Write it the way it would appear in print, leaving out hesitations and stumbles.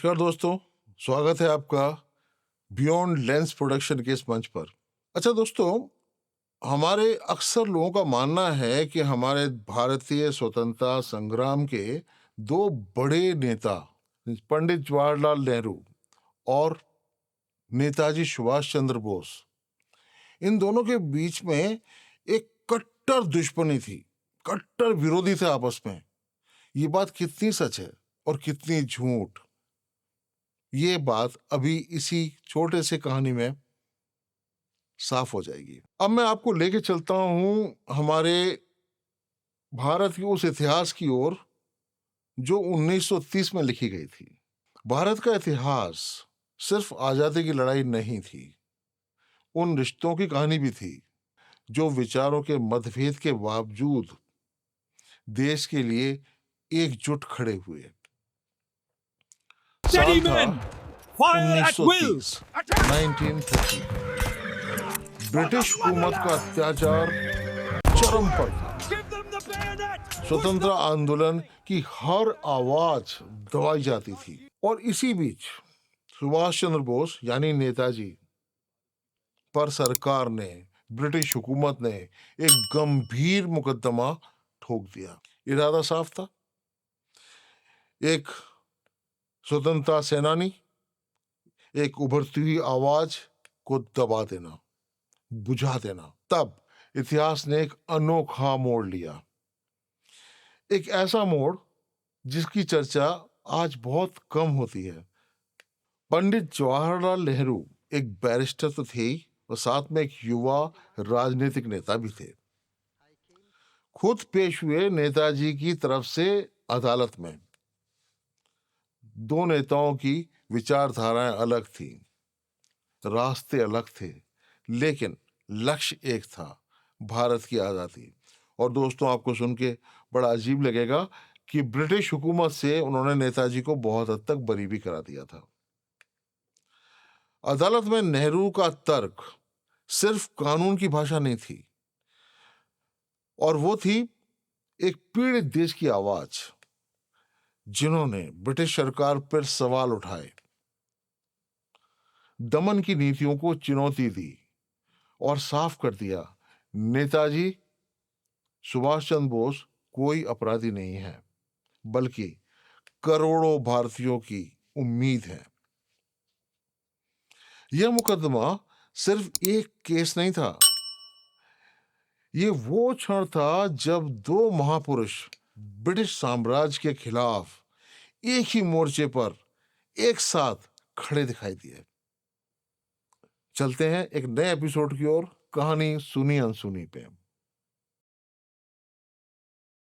नमस्कार दोस्तों, स्वागत है आपका बियॉन्ड लेंस प्रोडक्शन के इस मंच पर। अच्छा दोस्तों, हमारे अक्सर लोगों का मानना है कि हमारे भारतीय स्वतंत्रता संग्राम के दो बड़े नेता पंडित जवाहरलाल नेहरू और नेताजी सुभाष चंद्र बोस, इन दोनों के बीच में एक कट्टर दुश्मनी थी, कट्टर विरोधी थे आपस में। ये बात कितनी सच है और कितनी झूठ, ये बात अभी इसी छोटे से कहानी में साफ हो जाएगी। अब मैं आपको लेके चलता हूं हमारे भारत के उस इतिहास की ओर जो 1930 में लिखी गई थी। भारत का इतिहास सिर्फ आजादी की लड़ाई नहीं थी, उन रिश्तों की कहानी भी थी जो विचारों के मतभेद के बावजूद देश के लिए एकजुट खड़े हुए। साल था 1930, 1930। ब्रिटिश हुकूमत का अत्याचार चरम पर था। स्वतंत्रता आंदोलन की हर आवाज दबाई जाती थी और इसी बीच सुभाष चंद्र बोस यानी नेताजी पर सरकार ने, ब्रिटिश हुकूमत ने एक गंभीर मुकदमा ठोक दिया। इरादा साफ था, एक स्वतंत्रता सेनानी, एक उभरती हुई आवाज को दबा देना, बुझा देना। तब इतिहास ने एक अनोखा मोड़ लिया, एक ऐसा मोड़ जिसकी चर्चा आज बहुत कम होती है। पंडित जवाहरलाल नेहरू एक बैरिस्टर तो थे और साथ में एक युवा राजनीतिक नेता भी थे। खुद पेश हुए नेताजी की तरफ से अदालत में। दो नेताओं की विचारधाराएं अलग थी, रास्ते अलग थे, लेकिन लक्ष्य एक था, भारत की आजादी। और दोस्तों, आपको सुन के बड़ा अजीब लगेगा कि ब्रिटिश हुकूमत से उन्होंने नेताजी को बहुत हद तक बरी भी करा दिया था। अदालत में नेहरू का तर्क सिर्फ कानून की भाषा नहीं थी, और वो थी एक पीड़ित देश की आवाज, जिन्होंने ब्रिटिश सरकार पर सवाल उठाए, दमन की नीतियों को चुनौती दी और साफ कर दिया नेताजी सुभाष चंद्र बोस कोई अपराधी नहीं है, बल्कि करोड़ों भारतीयों की उम्मीद है। यह मुकदमा सिर्फ एक केस नहीं था, ये वो क्षण था जब दो महापुरुष ब्रिटिश साम्राज्य के खिलाफ एक ही मोर्चे पर एक साथ खड़े दिखाई दिए। चलते हैं एक नए एपिसोड की ओर, कहानी सुनी अनसुनी पे।